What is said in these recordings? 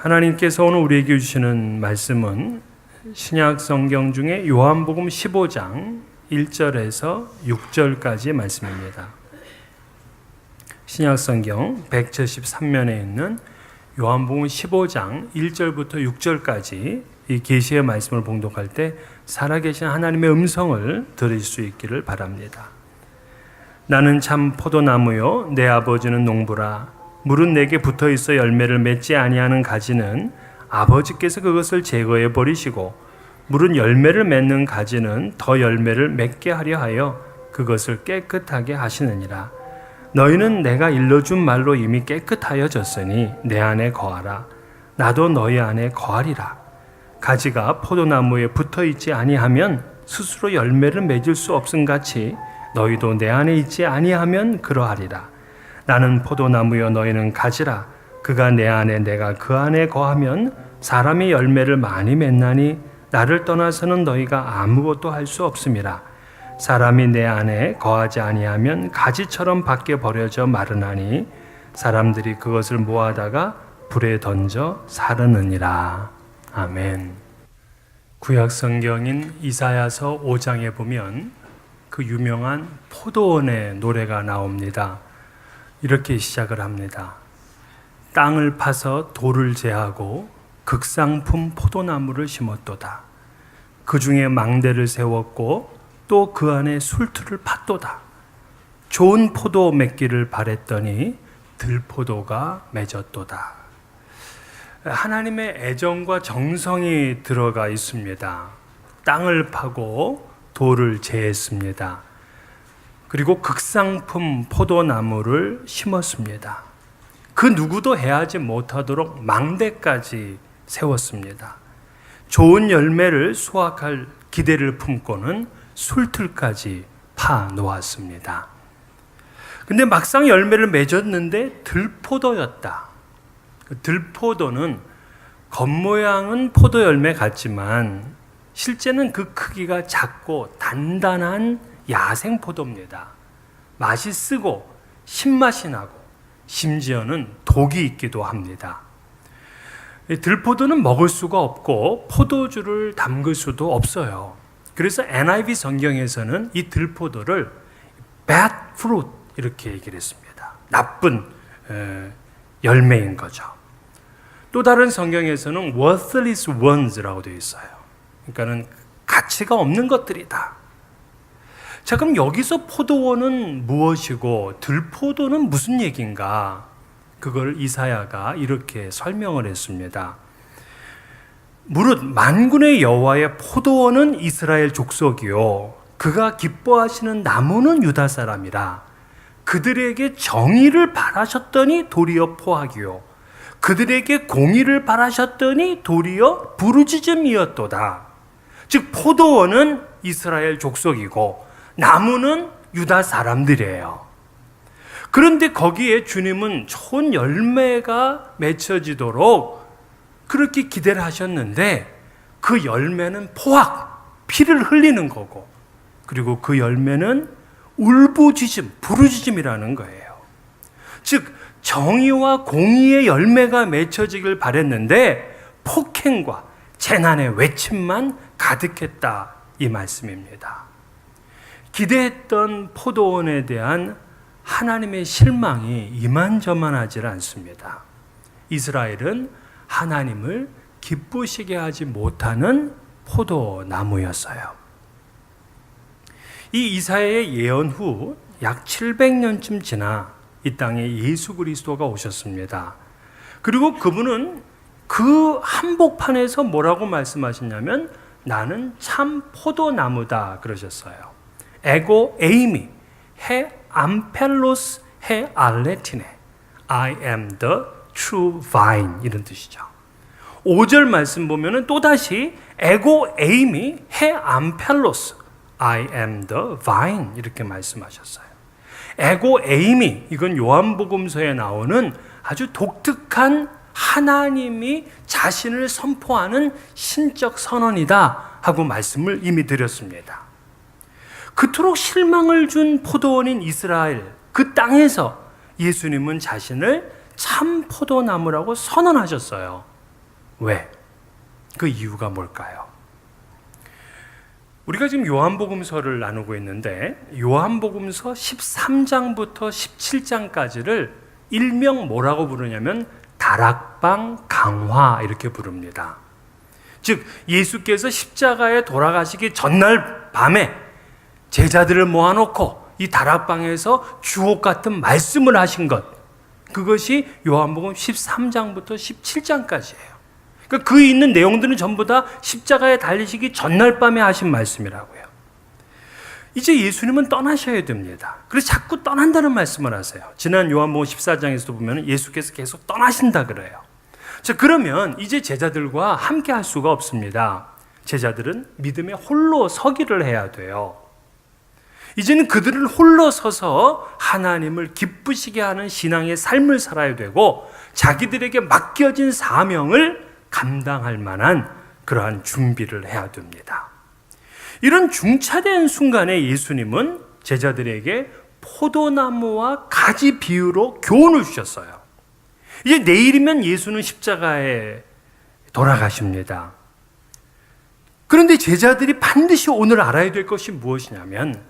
하나님께서 오늘 우리에게 주시는 말씀은 신약 성경 중에 요한복음 15장 1절에서 6절까지의 말씀입니다. 신약 성경 173면에 있는 요한복음 15장 1절부터 6절까지 이 계시의 말씀을 봉독할 때 살아계신 하나님의 음성을 들을 수 있기를 바랍니다. 나는 참 포도나무요 내 아버지는 농부라. 물은 내게 붙어있어 열매를 맺지 아니하는 가지는 아버지께서 그것을 제거해 버리시고 물은 열매를 맺는 가지는 더 열매를 맺게 하려 하여 그것을 깨끗하게 하시느니라. 너희는 내가 일러준 말로 이미 깨끗하여졌으니 내 안에 거하라. 나도 너희 안에 거하리라. 가지가 포도나무에 붙어있지 아니하면 스스로 열매를 맺을 수 없음같이 너희도 내 안에 있지 아니하면 그러하리라. 나는 포도나무여 너희는 가지라. 그가 내 안에 내가 그 안에 거하면 사람이 열매를 많이 맺나니 나를 떠나서는 너희가 아무것도 할 수 없음이라. 사람이 내 안에 거하지 아니하면 가지처럼 밖에 버려져 마르나니 사람들이 그것을 모아다가 불에 던져 사르느니라. 아멘. 구약 성경인 이사야서 5장에 보면 그 유명한 포도원의 노래가 나옵니다. 이렇게 시작을 합니다. 땅을 파서 돌을 제하고 극상품 포도나무를 심었도다. 그 중에 망대를 세웠고 또 그 안에 술틀을 팠도다. 좋은 포도 맺기를 바랬더니 들포도가 맺었도다. 하나님의 애정과 정성이 들어가 있습니다. 땅을 파고 돌을 제했습니다. 그리고 극상품 포도나무를 심었습니다. 그 누구도 해하지 못하도록 망대까지 세웠습니다. 좋은 열매를 수확할 기대를 품고는 술틀까지 파 놓았습니다. 근데 막상 열매를 맺었는데 들포도였다. 들포도는 겉모양은 포도 열매 같지만 실제는 그 크기가 작고 단단한 야생 포도입니다. 맛이 쓰고 신맛이 나고 심지어는 독이 있기도 합니다. 들포도는 먹을 수가 없고 포도주를 담글 수도 없어요. 그래서 NIV 성경에서는 이 들포도를 bad fruit 이렇게 얘기를 했습니다. 나쁜 열매인 거죠. 또 다른 성경에서는 worthless ones라고 되어 있어요. 그러니까는 가치가 없는 것들이다. 자, 그럼 여기서 포도원은 무엇이고 들포도는 무슨 얘기인가? 그걸 이사야가 이렇게 설명을 했습니다. 무릇 만군의 여호와의 포도원은 이스라엘 족속이요 그가 기뻐하시는 나무는 유다 사람이라. 그들에게 정의를 바라셨더니 도리어 포악이요 그들에게 공의를 바라셨더니 도리어 부르짖음이었도다. 즉 포도원은 이스라엘 족속이고 나무는 유다 사람들이에요. 그런데 거기에 주님은 좋은 열매가 맺혀지도록 그렇게 기대를 하셨는데 그 열매는 포악, 피를 흘리는 거고 그리고 그 열매는 울부짖음, 부르짖음이라는 거예요. 즉 정의와 공의의 열매가 맺혀지길 바랬는데 폭행과 재난의 외침만 가득했다 이 말씀입니다. 기대했던 포도원에 대한 하나님의 실망이 이만저만하지 않습니다. 이스라엘은 하나님을 기쁘시게 하지 못하는 포도나무였어요. 이 이사야의 예언 후 약 700년쯤 지나 이 땅에 예수 그리스도가 오셨습니다. 그리고 그분은 그 한복판에서 뭐라고 말씀하셨냐면 나는 참 포도나무다 그러셨어요. 에고 에이미 해 암펠로스 해 알레티네 I am the true vine 이런 뜻이죠. 5절 말씀 보면은 또다시 에고 에이미 해 암펠로스 I am the vine 이렇게 말씀하셨어요. 에고 에이미 이건 요한복음서에 나오는 아주 독특한 하나님이 자신을 선포하는 신적 선언이다 하고 말씀을 이미 드렸습니다. 그토록 실망을 준 포도원인 이스라엘 그 땅에서 예수님은 자신을 참 포도나무라고 선언하셨어요. 왜? 그 이유가 뭘까요? 우리가 지금 요한복음서를 나누고 있는데 요한복음서 13장부터 17장까지를 일명 뭐라고 부르냐면 다락방 강화 이렇게 부릅니다. 즉 예수께서 십자가에 돌아가시기 전날 밤에 제자들을 모아놓고 이 다락방에서 주옥 같은 말씀을 하신 것, 그것이 요한복음 13장부터 17장까지예요. 그러니까 그 있는 내용들은 전부 다 십자가에 달리시기 전날 밤에 하신 말씀이라고요. 이제 예수님은 떠나셔야 됩니다. 그래서 자꾸 떠난다는 말씀을 하세요. 지난 요한복음 14장에서도 보면 예수께서 계속 떠나신다 그래요. 자, 그러면 이제 제자들과 함께 할 수가 없습니다. 제자들은 믿음에 홀로 서기를 해야 돼요. 이제는 그들은 홀로 서서 하나님을 기쁘시게 하는 신앙의 삶을 살아야 되고 자기들에게 맡겨진 사명을 감당할 만한 그러한 준비를 해야 됩니다. 이런 중차대한 순간에 예수님은 제자들에게 포도나무와 가지 비유로 교훈을 주셨어요. 이제 내일이면 예수는 십자가에 돌아가십니다. 그런데 제자들이 반드시 오늘 알아야 될 것이 무엇이냐면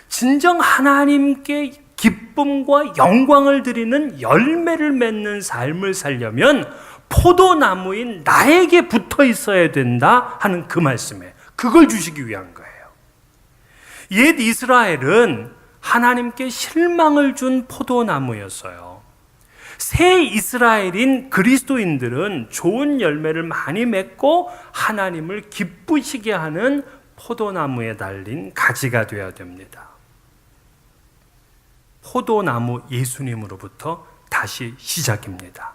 진정 하나님께 기쁨과 영광을 드리는 열매를 맺는 삶을 살려면 포도나무인 나에게 붙어 있어야 된다 하는 그 말씀에 그걸 주시기 위한 거예요. 옛 이스라엘은 하나님께 실망을 준 포도나무였어요. 새 이스라엘인 그리스도인들은 좋은 열매를 많이 맺고 하나님을 기쁘시게 하는 포도나무에 달린 가지가 되어야 됩니다. 포도나무 예수님으로부터 다시 시작입니다.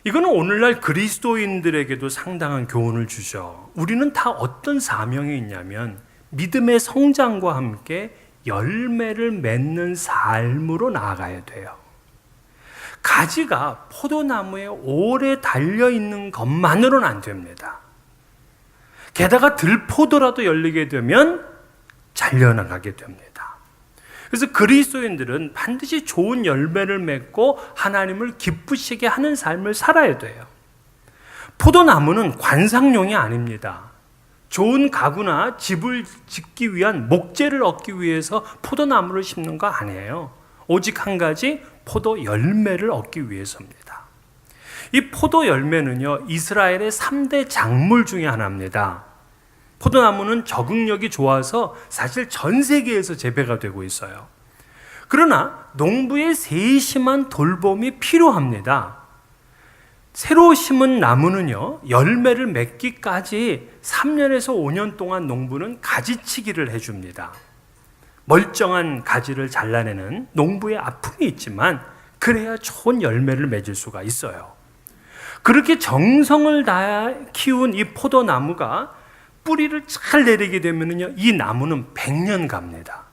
이거는 오늘날 그리스도인들에게도 상당한 교훈을 주죠. 우리는 다 어떤 사명이 있냐면 믿음의 성장과 함께 열매를 맺는 삶으로 나아가야 돼요. 가지가 포도나무에 오래 달려있는 것만으로는 안 됩니다. 게다가 들포도라도 열리게 되면 잘려나가게 됩니다. 그래서 그리스도인들은 반드시 좋은 열매를 맺고 하나님을 기쁘시게 하는 삶을 살아야 돼요. 포도나무는 관상용이 아닙니다. 좋은 가구나 집을 짓기 위한 목재를 얻기 위해서 포도나무를 심는 거 아니에요. 오직 한 가지 포도 열매를 얻기 위해서입니다. 이 포도 열매는요, 이스라엘의 3대 작물 중에 하나입니다. 포도나무는 적응력이 좋아서 사실 전 세계에서 재배가 되고 있어요. 그러나 농부의 세심한 돌봄이 필요합니다. 새로 심은 나무는요, 열매를 맺기까지 3년에서 5년 동안 농부는 가지치기를 해줍니다. 멀쩡한 가지를 잘라내는 농부의 아픔이 있지만 그래야 좋은 열매를 맺을 수가 있어요. 그렇게 정성을 다해 키운 이 포도나무가 뿌리를 잘 내리게 되면요, 이 나무는 100년 갑니다.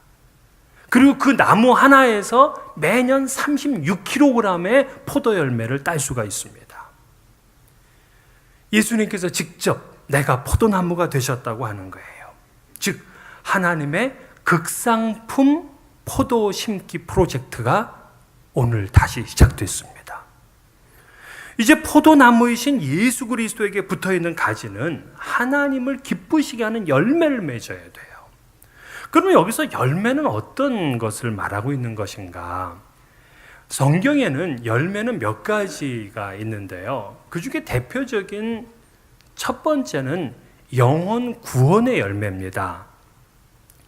그리고 그 나무 하나에서 매년 36kg의 포도 열매를 딸 수가 있습니다. 예수님께서 직접 내가 포도나무가 되셨다고 하는 거예요. 즉 하나님의 극상품 포도 심기 프로젝트가 오늘 다시 시작됐습니다. 이제 포도나무이신 예수 그리스도에게 붙어있는 가지는 하나님을 기쁘시게 하는 열매를 맺어야 돼요. 그러면 여기서 열매는 어떤 것을 말하고 있는 것인가? 성경에는 열매는 몇 가지가 있는데요. 그 중에 대표적인 첫 번째는 영혼 구원의 열매입니다.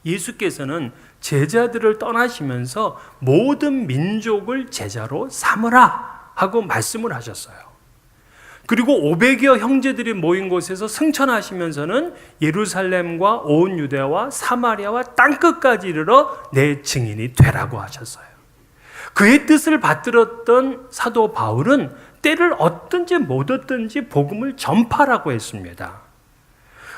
예수께서는 제자들을 떠나시면서 모든 민족을 제자로 삼으라 하고 말씀을 하셨어요. 그리고 500여 형제들이 모인 곳에서 승천하시면서는 예루살렘과 온 유대와 사마리아와 땅끝까지 이르러 내 증인이 되라고 하셨어요. 그의 뜻을 받들었던 사도 바울은 때를 얻든지 못 얻든지 복음을 전파라고 했습니다.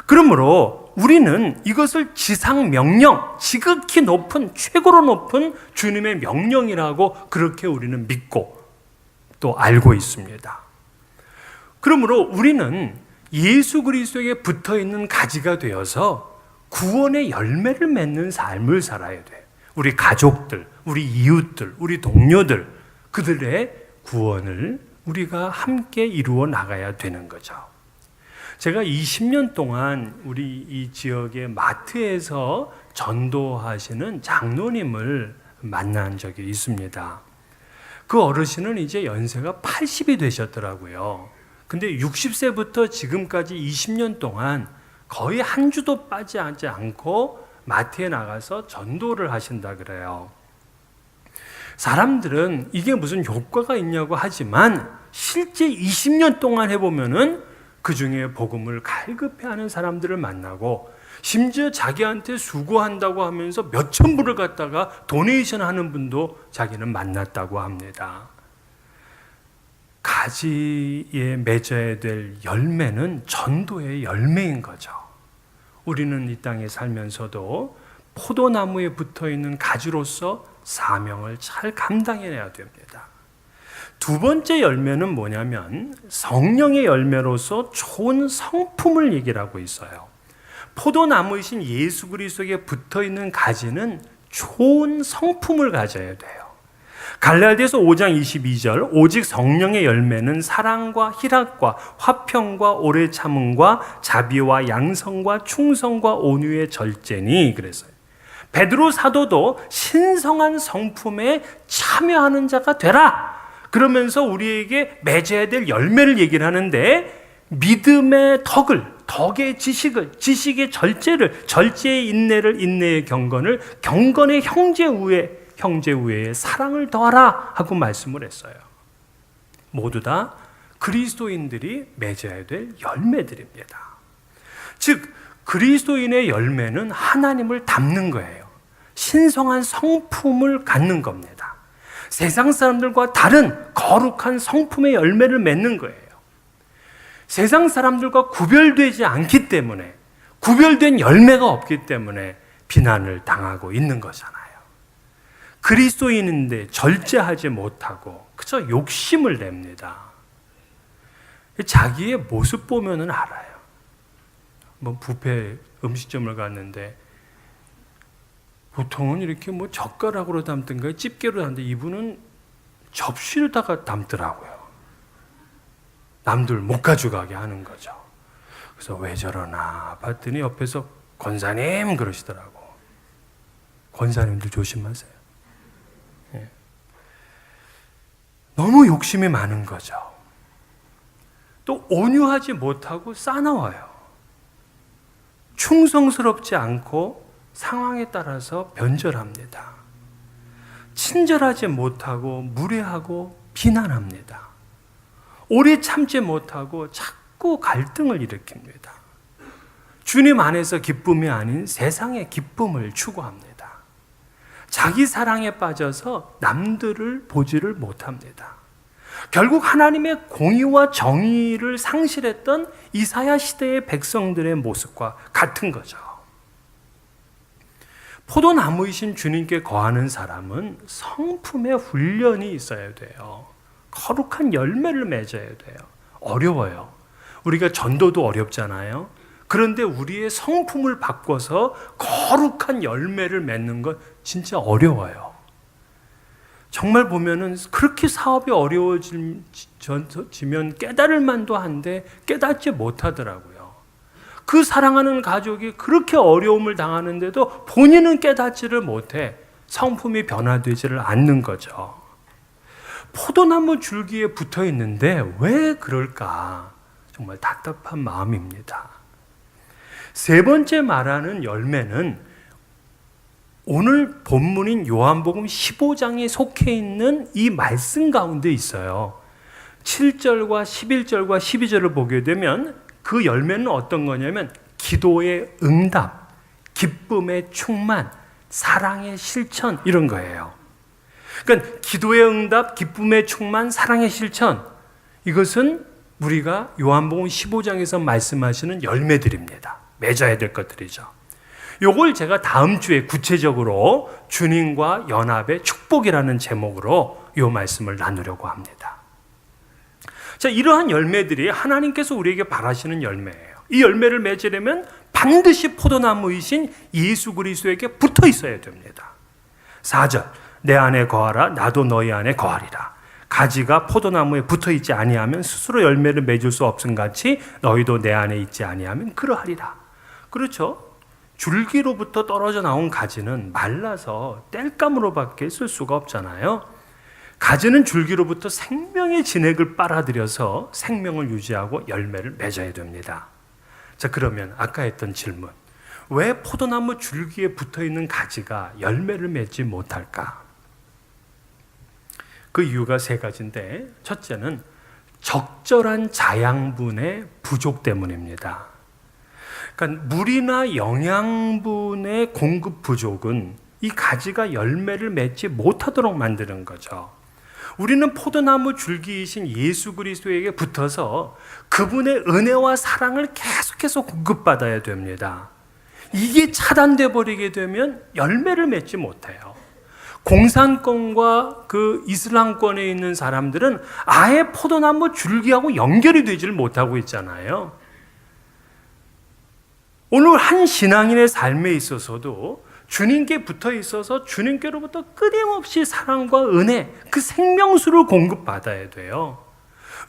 그러므로 우리는 이것을 지상 명령, 지극히 높은, 최고로 높은 주님의 명령이라고 그렇게 우리는 믿고 또 알고 있습니다. 그러므로 우리는 예수 그리스도에게 붙어있는 가지가 되어서 구원의 열매를 맺는 삶을 살아야 돼요. 우리 가족들, 우리 이웃들, 우리 동료들, 그들의 구원을 우리가 함께 이루어 나가야 되는 거죠. 제가 20년 동안 우리 이 지역의 마트에서 전도하시는 장로님을 만난 적이 있습니다. 그 어르신은 이제 연세가 80이 되셨더라고요. 근데 60세부터 지금까지 20년 동안 거의 한 주도 빠지지 않고 마트에 나가서 전도를 하신다 그래요. 사람들은 이게 무슨 효과가 있냐고 하지만 실제 20년 동안 해보면은 그 중에 복음을 갈급해 하는 사람들을 만나고 심지어 자기한테 수고한다고 하면서 몇천 불을 갖다가 도네이션 하는 분도 자기는 만났다고 합니다. 가지에 맺어야 될 열매는 전도의 열매인 거죠. 우리는 이 땅에 살면서도 포도나무에 붙어있는 가지로서 사명을 잘 감당해내야 됩니다. 두 번째 열매는 뭐냐면 성령의 열매로서 좋은 성품을 얘기를 하고 있어요. 포도나무이신 예수 그리스도에 붙어있는 가지는 좋은 성품을 가져야 돼요. 갈라디아서 5장 22절 오직 성령의 열매는 사랑과 희락과 화평과 오래 참음과 자비와 양성과 충성과 온유의 절제니 그랬어요. 베드로 사도도 신성한 성품에 참여하는 자가 되라 그러면서 우리에게 맺어야 될 열매를 얘기를 하는데 믿음의 덕의 지식을, 지식의 절제를, 절제의 인내를, 인내의 경건을, 경건의 형제 우애의 사랑을 더하라 하고 말씀을 했어요. 모두 다 그리스도인들이 맺어야 될 열매들입니다. 즉 그리스도인의 열매는 하나님을 닮는 거예요. 신성한 성품을 갖는 겁니다. 세상 사람들과 다른 거룩한 성품의 열매를 맺는 거예요. 세상 사람들과 구별되지 않기 때문에, 구별된 열매가 없기 때문에 비난을 당하고 있는 거잖아요. 그리스도인인데 절제하지 못하고 그저 욕심을 냅니다. 자기의 모습 보면은 알아요. 뭐 뷔페 음식점을 갔는데 보통은 이렇게 뭐 젓가락으로 담든가 집게로 담는데 이분은 접시로다가 담더라고요. 남들 못 가져가게 하는 거죠. 그래서 왜 저러나 봤더니 옆에서 권사님 그러시더라고. 권사님들 조심하세요. 예. 너무 욕심이 많은 거죠. 또 온유하지 못하고 싸나워요. 충성스럽지 않고 상황에 따라서 변절합니다. 친절하지 못하고 무례하고 비난합니다. 오래 참지 못하고 자꾸 갈등을 일으킵니다. 주님 안에서 기쁨이 아닌 세상의 기쁨을 추구합니다. 자기 사랑에 빠져서 남들을 보지를 못합니다. 결국 하나님의 공의와 정의를 상실했던 이사야 시대의 백성들의 모습과 같은 거죠. 포도나무이신 주님께 거하는 사람은 성품의 훈련이 있어야 돼요. 거룩한 열매를 맺어야 돼요. 어려워요. 우리가 전도도 어렵잖아요. 그런데 우리의 성품을 바꿔서 거룩한 열매를 맺는 건 진짜 어려워요. 정말 보면은 그렇게 사업이 어려워지면 깨달을 만도 한데 깨닫지 못하더라고요. 그 사랑하는 가족이 그렇게 어려움을 당하는데도 본인은 깨닫지를 못해 성품이 변화되지를 않는 거죠. 포도나무 줄기에 붙어 있는데 왜 그럴까? 정말 답답한 마음입니다. 세 번째 말하는 열매는 오늘 본문인 요한복음 15장에 속해 있는 이 말씀 가운데 있어요. 7절과 11절과 12절을 보게 되면 그 열매는 어떤 거냐면 기도의 응답, 기쁨의 충만, 사랑의 실천 이런 거예요. 그러니까 기도의 응답, 기쁨의 충만, 사랑의 실천 이것은 우리가 요한복음 15장에서 말씀하시는 열매들입니다. 맺어야 될 것들이죠. 요걸 제가 다음 주에 구체적으로 주님과 연합의 축복이라는 제목으로 요 말씀을 나누려고 합니다. 자, 이러한 열매들이 하나님께서 우리에게 바라시는 열매예요. 이 열매를 맺으려면 반드시 포도나무이신 예수 그리스도에게 붙어 있어야 됩니다. 4절 내 안에 거하라 나도 너희 안에 거하리라. 가지가 포도나무에 붙어 있지 아니하면 스스로 열매를 맺을 수 없음 같이 너희도 내 안에 있지 아니하면 그러하리라. 그렇죠? 줄기로부터 떨어져 나온 가지는 말라서 땔감으로밖에 쓸 수가 없잖아요. 가지는 줄기로부터 생명의 진액을 빨아들여서 생명을 유지하고 열매를 맺어야 됩니다. 자, 그러면 아까 했던 질문, 왜 포도나무 줄기에 붙어있는 가지가 열매를 맺지 못할까? 그 이유가 세 가지인데, 첫째는 적절한 자양분의 부족 때문입니다. 그러니까 물이나 영양분의 공급 부족은 이 가지가 열매를 맺지 못하도록 만드는 거죠. 우리는 포도나무 줄기이신 예수 그리스도에게 붙어서 그분의 은혜와 사랑을 계속해서 공급받아야 됩니다. 이게 차단돼 버리게 되면 열매를 맺지 못해요. 공산권과 그 이슬람권에 있는 사람들은 아예 포도나무 줄기하고 연결이 되지를 못하고 있잖아요. 오늘 한 신앙인의 삶에 있어서도 주님께 붙어 있어서 주님께로부터 끊임없이 사랑과 은혜, 그 생명수를 공급받아야 돼요.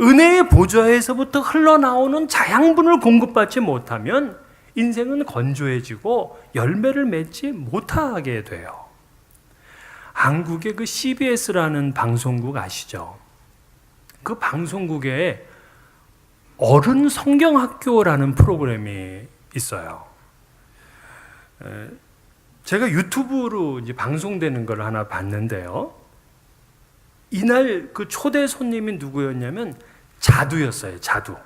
은혜의 보좌에서부터 흘러나오는 자양분을 공급받지 못하면 인생은 건조해지고 열매를 맺지 못하게 돼요. 한국의 그 CBS라는 방송국 아시죠? 그 방송국에 어른 성경학교라는 프로그램이 있어요. 제가 유튜브로 이제 방송되는 걸 하나 봤는데요. 이날 그 초대 손님이 누구였냐면 자두였어요. 자두.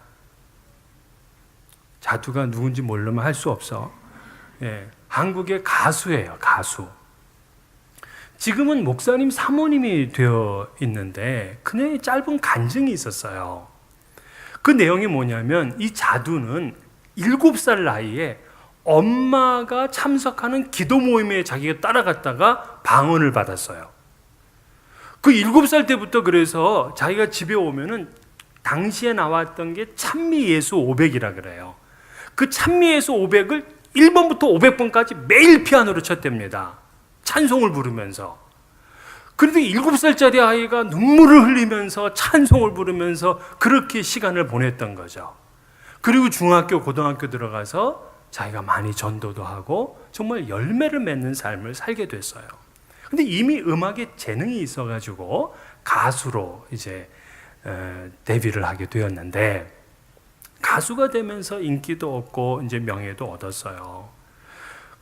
자두가 누군지 모르면 할 수 없어. 예, 한국의 가수예요. 가수. 지금은 목사님 사모님이 되어 있는데 그녀의 짧은 간증이 있었어요. 그 내용이 뭐냐면 이 자두는 7살 나이에 엄마가 참석하는 기도 모임에 자기가 따라갔다가 방언을 받았어요. 그 7살 때부터 그래서 자기가 집에 오면은 당시에 나왔던 게 찬미예수 500이라 그래요. 그 찬미예수 500을 1번부터 500번까지 매일 피아노로 쳤답니다. 찬송을 부르면서. 그런데 7살짜리 아이가 눈물을 흘리면서 찬송을 부르면서 그렇게 시간을 보냈던 거죠. 그리고 중학교, 고등학교 들어가서 자기가 많이 전도도 하고 정말 열매를 맺는 삶을 살게 됐어요. 근데 이미 음악에 재능이 있어가지고 가수로 이제 데뷔를 하게 되었는데 가수가 되면서 인기도 얻고 이제 명예도 얻었어요.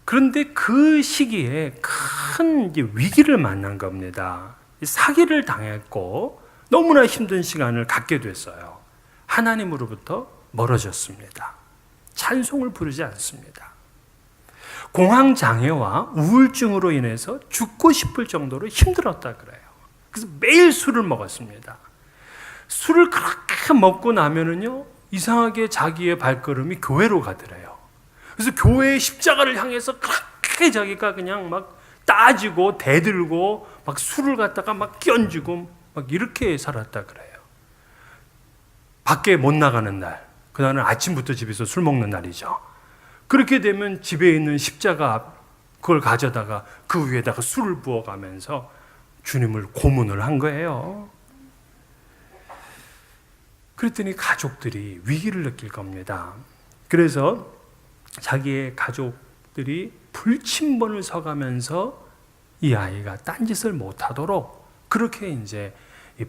그런데 그 시기에 큰 위기를 만난 겁니다. 사기를 당했고 너무나 힘든 시간을 갖게 됐어요. 하나님으로부터 멀어졌습니다. 찬송을 부르지 않습니다. 공황장애와 우울증으로 인해서 죽고 싶을 정도로 힘들었다 그래요. 그래서 매일 술을 먹었습니다. 술을 그렇게 먹고 나면은요, 이상하게 자기의 발걸음이 교회로 가더래요. 그래서 교회의 십자가를 향해서 그렇게 자기가 그냥 막 따지고 대들고 막 술을 갖다가 막 끼얹고 막 이렇게 살았다 그래요. 밖에 못 나가는 날, 그날은 아침부터 집에서 술 먹는 날이죠. 그렇게 되면 집에 있는 십자가 그걸 가져다가 그 위에다가 술을 부어가면서 주님을 고문을 한 거예요. 그랬더니 가족들이 위기를 느낄 겁니다. 그래서 자기의 가족들이 불침번을 서가면서 이 아이가 딴짓을 못하도록 그렇게 이제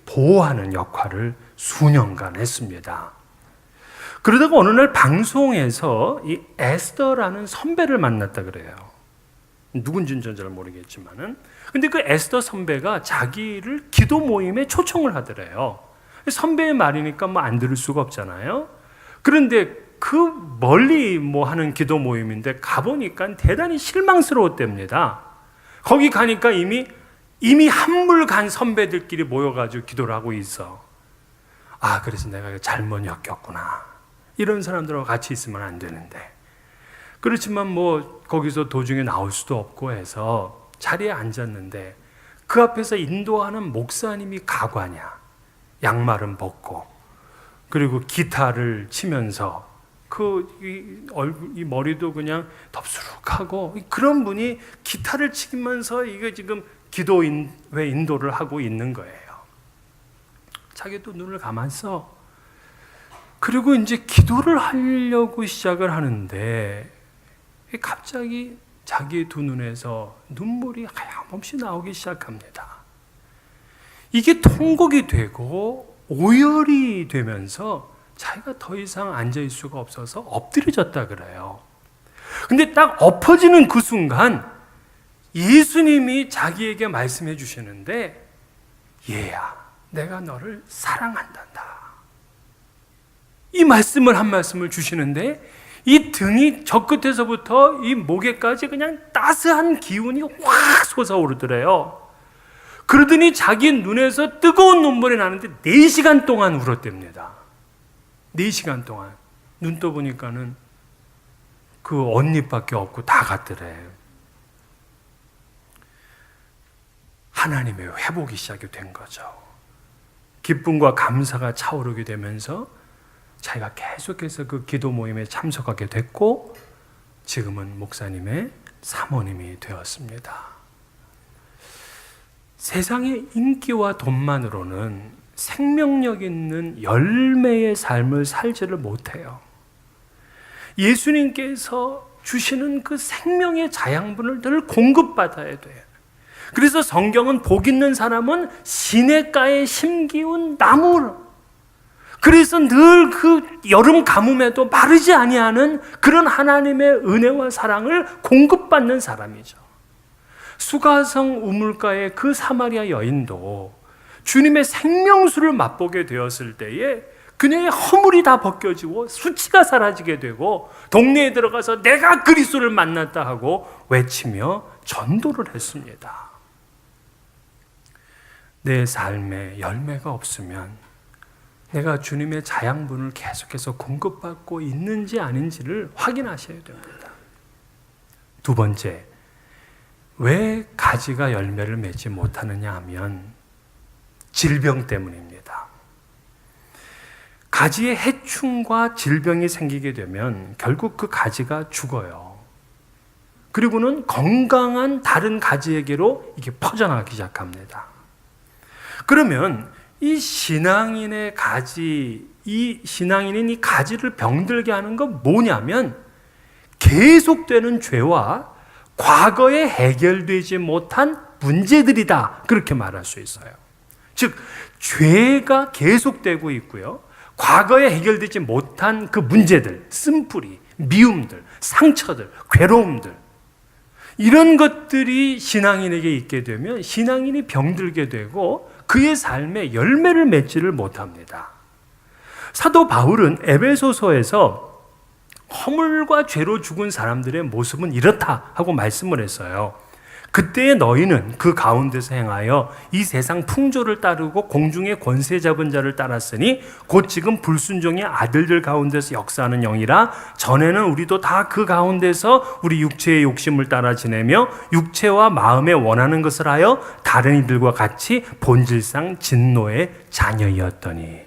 보호하는 역할을 수년간 했습니다. 그러다가 어느 날 방송에서 이 에스더라는 선배를 만났다 그래요. 누군지는 전 잘 모르겠지만은. 근데 그 에스더 선배가 자기를 기도 모임에 초청을 하더래요. 선배의 말이니까 뭐 안 들을 수가 없잖아요. 그런데 그 멀리 뭐 하는 기도 모임인데 가보니까 대단히 실망스러웠답니다. 거기 가니까 이미 한물 간 선배들끼리 모여가지고 기도를 하고 있어. 아, 그래서 내가 잘못 엮였구나. 이런 사람들하고 같이 있으면 안 되는데. 그렇지만 뭐 거기서 도중에 나올 수도 없고 해서 자리에 앉았는데 그 앞에서 인도하는 목사님이 가관이야. 양말은 벗고 그리고 기타를 치면서 이 머리도 그냥 덥수룩하고 그런 분이 기타를 치면서 이게 지금 기도회 인도를 하고 있는 거예요. 자기도 눈을 감았어. 그리고 이제 기도를 하려고 시작을 하는데 갑자기 자기 두 눈에서 눈물이 하염없이 나오기 시작합니다. 이게 통곡이 되고 오열이 되면서 자기가 더 이상 앉아있을 수가 없어서 엎드려졌다 그래요. 근데 딱 엎어지는 그 순간 예수님이 자기에게 말씀해 주시는데, 얘야, 내가 너를 사랑한단다. 이 말씀을 한 말씀을 주시는데 이 등이 저 끝에서부터 이 목에까지 그냥 따스한 기운이 확 솟아오르더래요. 그러더니 자기 눈에서 뜨거운 눈물이 나는데 4시간 동안 울었답니다. 4시간 동안. 눈 떠보니까는 그 언니밖에 없고 다 갔더래. 하나님의 회복이 시작이 된 거죠. 기쁨과 감사가 차오르게 되면서 자기가 계속해서 그 기도 모임에 참석하게 됐고 지금은 목사님의 사모님이 되었습니다. 세상의 인기와 돈만으로는 생명력 있는 열매의 삶을 살지를 못해요. 예수님께서 주시는 그 생명의 자양분을 늘 공급받아야 돼요. 그래서 성경은 복 있는 사람은 시냇가에 심기운 나무, 그래서 늘 그 여름 가뭄에도 마르지 아니하는 그런 하나님의 은혜와 사랑을 공급받는 사람이죠. 수가성 우물가의 그 사마리아 여인도 주님의 생명수를 맛보게 되었을 때에 그녀의 허물이 다 벗겨지고 수치가 사라지게 되고 동네에 들어가서 내가 그리스도를 만났다 하고 외치며 전도를 했습니다. 내 삶에 열매가 없으면 내가 주님의 자양분을 계속해서 공급받고 있는지 아닌지를 확인하셔야 됩니다. 두 번째, 왜 가지가 열매를 맺지 못하느냐 하면 질병 때문입니다. 가지에 해충과 질병이 생기게 되면 결국 그 가지가 죽어요. 그리고는 건강한 다른 가지에게로 이게 퍼져나가기 시작합니다. 그러면 이 신앙인의 가지, 이 신앙인인 이 가지를 병들게 하는 건 뭐냐면 계속되는 죄와 과거에 해결되지 못한 문제들이다. 그렇게 말할 수 있어요. 즉, 죄가 계속되고 있고요. 과거에 해결되지 못한 그 문제들, 쓴뿌리, 미움들, 상처들, 괴로움들, 이런 것들이 신앙인에게 있게 되면 신앙인이 병들게 되고 그의 삶에 열매를 맺지를 못합니다. 사도 바울은 에베소서에서 허물과 죄로 죽은 사람들의 모습은 이렇다 하고 말씀을 했어요. 그때의 너희는 그 가운데서 행하여 이 세상 풍조를 따르고 공중의 권세 잡은 자를 따랐으니 곧 지금 불순종의 아들들 가운데서 역사하는 영이라. 전에는 우리도 다 그 가운데서 우리 육체의 욕심을 따라 지내며 육체와 마음에 원하는 것을 하여 다른 이들과 같이 본질상 진노의 자녀이었더니.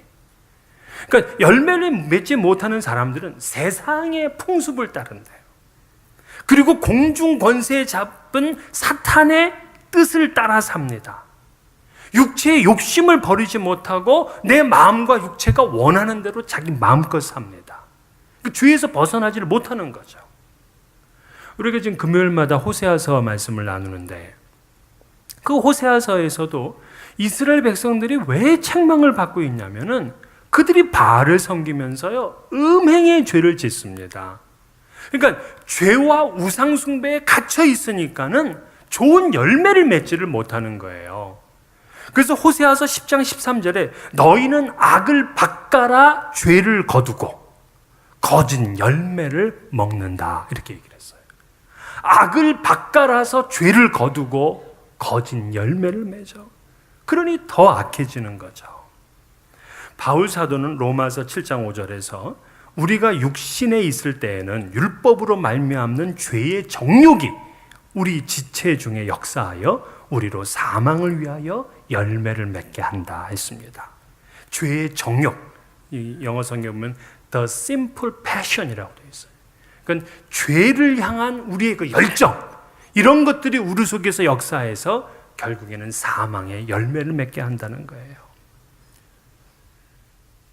그러니까 열매를 맺지 못하는 사람들은 세상의 풍습을 따른대요. 그리고 공중 권세에 잡은 사탄의 뜻을 따라 삽니다. 육체의 욕심을 버리지 못하고 내 마음과 육체가 원하는 대로 자기 마음껏 삽니다. 그 죄에서 벗어나지를 못하는 거죠. 우리가 지금 금요일마다 호세아서 말씀을 나누는데 그 호세아서에서도 이스라엘 백성들이 왜 책망을 받고 있냐면은 그들이 바알을 섬기면서요 음행의 죄를 짓습니다. 그러니까 죄와 우상 숭배에 갇혀 있으니까는 좋은 열매를 맺지를 못하는 거예요. 그래서 호세아서 10장 13절에 너희는 악을 밭갈아 죄를 거두고 거짓 열매를 먹는다 이렇게 얘기를 했어요. 악을 밭갈아서 죄를 거두고 거짓 열매를 맺어. 그러니 더 악해지는 거죠. 바울 사도는 로마서 7장 5절에서 우리가 육신에 있을 때에는 율법으로 말미암는 죄의 정욕이 우리 지체 중에 역사하여 우리로 사망을 위하여 열매를 맺게 한다 했습니다. 죄의 정욕, 이 영어 성경에 보면 the simple passion이라고 되어 있어요. 그러니까 죄를 향한 우리의 그 열정, 이런 것들이 우리 속에서 역사해서 결국에는 사망의 열매를 맺게 한다는 거예요.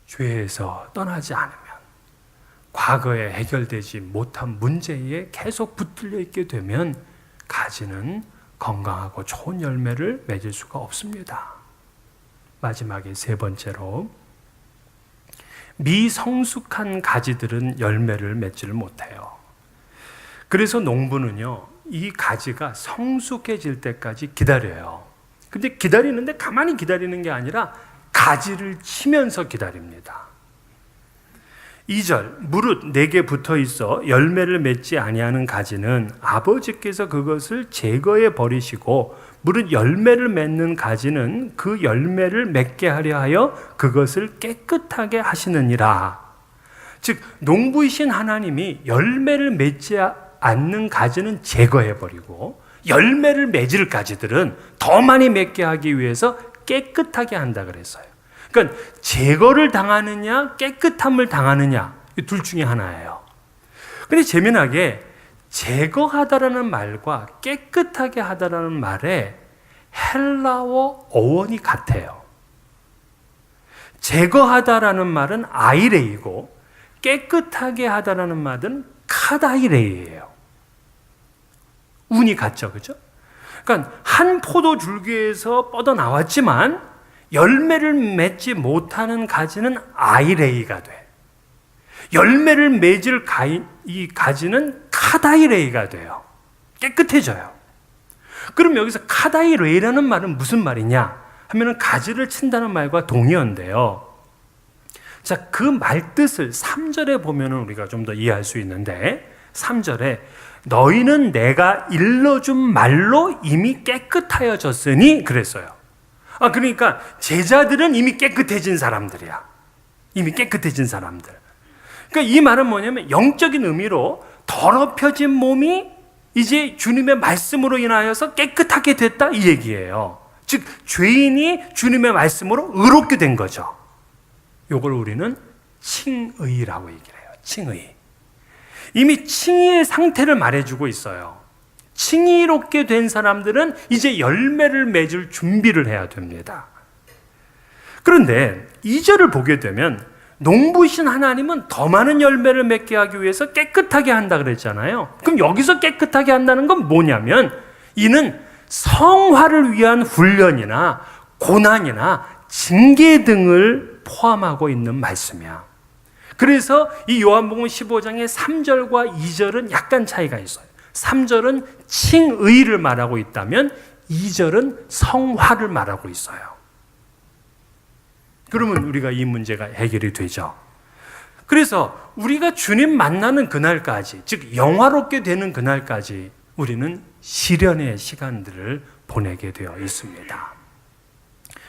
죄에서 떠나지 않으면, 과거에 해결되지 못한 문제에 계속 붙들려 있게 되면 가지는 건강하고 좋은 열매를 맺을 수가 없습니다. 마지막에 세 번째로, 미성숙한 가지들은 열매를 맺지를 못해요. 그래서 농부는요, 이 가지가 성숙해질 때까지 기다려요. 근데 기다리는데 가만히 기다리는 게 아니라 가지를 치면서 기다립니다. 2절, 무릇 내게 붙어 있어 열매를 맺지 아니하는 가지는 아버지께서 그것을 제거해 버리시고, 무릇 열매를 맺는 가지는 그 열매를 맺게 하려 하여 그것을 깨끗하게 하시느니라. 즉, 농부이신 하나님이 열매를 맺지 않는 가지는 제거해 버리고, 열매를 맺을 가지들은 더 많이 맺게 하기 위해서 깨끗하게 한다 그랬어요. 그러니까 제거를 당하느냐 깨끗함을 당하느냐, 이 둘 중에 하나예요. 근데 재미나게 제거하다라는 말과 깨끗하게 하다라는 말에 헬라어 어원이 같아요. 제거하다라는 말은 아이레이고 깨끗하게 하다라는 말은 카다이레이예요. 운이 같죠, 그죠? 그러니까 한 포도 줄기에서 뻗어 나왔지만 열매를 맺지 못하는 가지는 아이레이가 돼. 열매를 맺을 이 가지는 카다이레이가 돼요. 깨끗해져요. 그럼 여기서 카다이레이라는 말은 무슨 말이냐 하면은 가지를 친다는 말과 동의어인데요. 자, 그 말 뜻을 3절에 보면은 우리가 좀 더 이해할 수 있는데, 3절에 너희는 내가 일러준 말로 이미 깨끗하여졌으니 그랬어요. 그러니까 제자들은 이미 깨끗해진 사람들이야. 이미 깨끗해진 사람들. 그러니까 이 말은 뭐냐면 영적인 의미로 더럽혀진 몸이 이제 주님의 말씀으로 인하여서 깨끗하게 됐다, 이 얘기예요. 즉 죄인이 주님의 말씀으로 의롭게 된 거죠. 이걸 우리는 칭의라고 얘기를 해요. 칭의. 이미 칭의의 상태를 말해주고 있어요. 칭의롭게 된 사람들은 이제 열매를 맺을 준비를 해야 됩니다. 그런데 2절을 보게 되면 농부이신 하나님은 더 많은 열매를 맺게 하기 위해서 깨끗하게 한다 그랬잖아요. 그럼 여기서 깨끗하게 한다는 건 뭐냐면, 이는 성화를 위한 훈련이나 고난이나 징계 등을 포함하고 있는 말씀이야. 그래서 이 요한복음 15장의 3절과 2절은 약간 차이가 있어요. 3절은 칭의를 말하고 있다면 2절은 성화를 말하고 있어요. 그러면 우리가 이 문제가 해결이 되죠. 그래서 우리가 주님 만나는 그날까지, 즉 영화롭게 되는 그날까지 우리는 시련의 시간들을 보내게 되어 있습니다.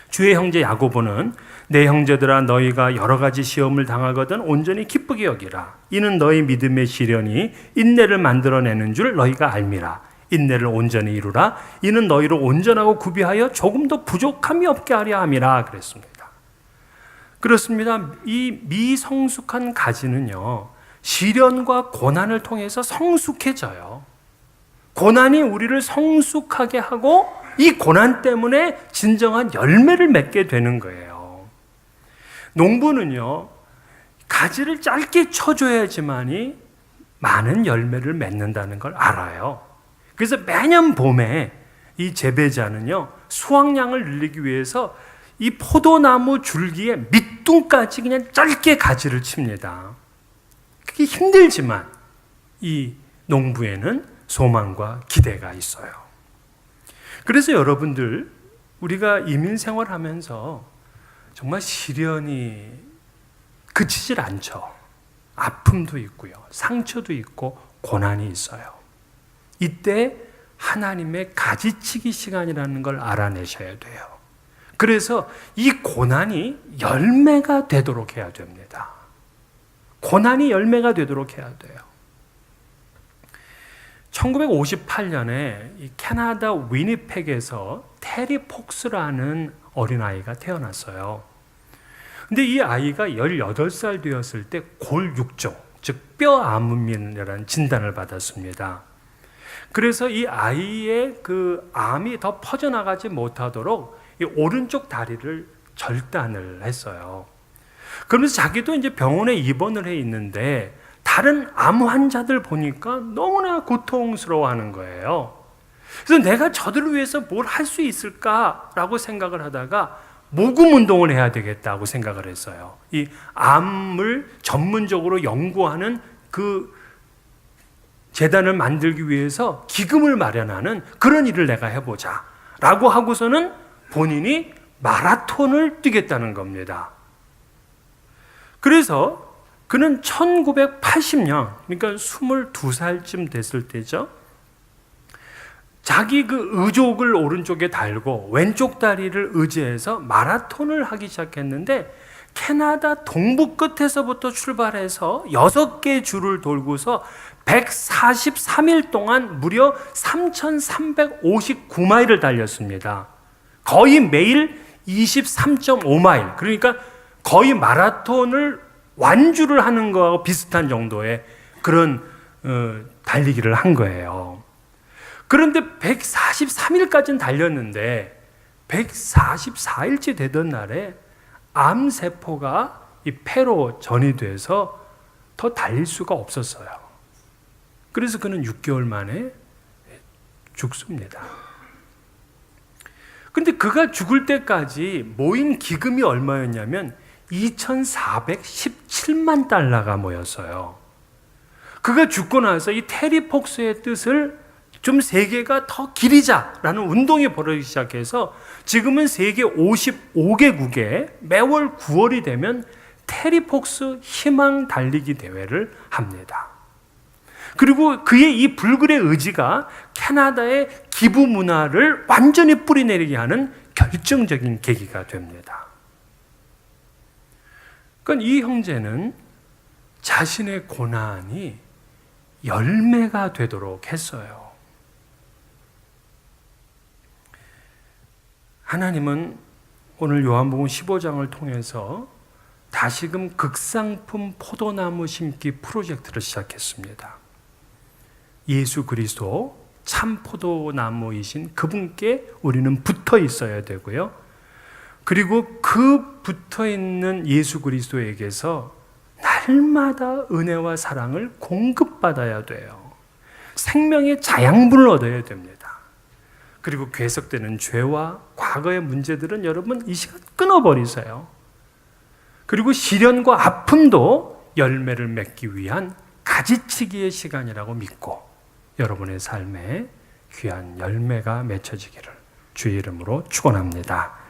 주의 형제 야고보는 내 형제들아 너희가 여러 가지 시험을 당하거든 온전히 기쁘게 여기라. 이는 너희 믿음의 시련이 인내를 만들어내는 줄 너희가 알미라. 인내를 온전히 이루라. 이는 너희를 온전하고 구비하여 조금도 부족함이 없게 하려 함이라 그랬습니다. 그렇습니다. 이 미성숙한 가지는요, 시련과 고난을 통해서 성숙해져요. 고난이 우리를 성숙하게 하고 이 고난 때문에 진정한 열매를 맺게 되는 거예요. 농부는요, 가지를 짧게 쳐줘야지만이 많은 열매를 맺는다는 걸 알아요. 그래서 매년 봄에 이 재배자는요, 수확량을 늘리기 위해서 이 포도나무 줄기에 밑둥까지 그냥 짧게 가지를 칩니다. 그게 힘들지만 이 농부에는 소망과 기대가 있어요. 그래서 여러분들, 우리가 이민 생활하면서 정말 시련이 그치질 않죠. 아픔도 있고요, 상처도 있고 고난이 있어요. 이때 하나님의 가지치기 시간이라는 걸 알아내셔야 돼요. 그래서 이 고난이 열매가 되도록 해야 됩니다. 고난이 열매가 되도록 해야 돼요. 1958년에 이 캐나다 위니펙에서 테리 폭스라는 어린아이가 태어났어요. 근데 이 아이가 18살 되었을 때 골육종, 즉 뼈암이라는 진단을 받았습니다. 그래서 이 아이의 그 암이 더 퍼져나가지 못하도록 이 오른쪽 다리를 절단을 했어요. 그러면서 자기도 이제 병원에 입원을 해 있는데 다른 암 환자들 보니까 너무나 고통스러워하는 거예요. 그래서 내가 저들을 위해서 뭘 할 수 있을까라고 생각을 하다가 모금 운동을 해야 되겠다고 생각을 했어요. 이 암을 전문적으로 연구하는 그 재단을 만들기 위해서 기금을 마련하는 그런 일을 내가 해보자 라고 하고서는 본인이 마라톤을 뛰겠다는 겁니다. 그래서 그는 1980년, 그러니까 22살쯤 됐을 때죠. 자기 그 의족을 오른쪽에 달고 왼쪽 다리를 의지해서 마라톤을 하기 시작했는데 캐나다 동부 끝에서부터 출발해서 6개 주를 돌고서 143일 동안 무려 3,359마일을 달렸습니다. 거의 매일 23.5마일, 그러니까 거의 마라톤을 완주를 하는 거하고 비슷한 정도의 그런 달리기를 한 거예요. 그런데 143일까지는 달렸는데 144일째 되던 날에 암세포가 이 폐로 전이돼서 더 달릴 수가 없었어요. 그래서 그는 6개월 만에 죽습니다. 근데 그가 죽을 때까지 모인 기금이 얼마였냐면 2,417만 달러가 모였어요. 그가 죽고 나서 이 테리 폭스의 뜻을 좀 세계가 더 기리자라는 운동이 벌어지기 시작해서 지금은 세계 55개국에 매월 9월이 되면 테리 폭스 희망 달리기 대회를 합니다. 그리고 그의 이 불굴의 의지가 캐나다의 기부 문화를 완전히 뿌리내리게 하는 결정적인 계기가 됩니다. 그러니까 이 형제는 자신의 고난이 열매가 되도록 했어요. 하나님은 오늘 요한복음 15장을 통해서 다시금 극상품 포도나무 심기 프로젝트를 시작했습니다. 예수 그리스도 참 포도나무이신 그분께 우리는 붙어 있어야 되고요. 그리고 그 붙어 있는 예수 그리스도에게서 날마다 은혜와 사랑을 공급받아야 돼요. 생명의 자양분을 얻어야 됩니다. 그리고 괴석되는 죄와 과거의 문제들은 여러분 이 시간 끊어버리세요. 그리고 시련과 아픔도 열매를 맺기 위한 가지치기의 시간이라고 믿고 여러분의 삶에 귀한 열매가 맺혀지기를 주의 이름으로 축원합니다.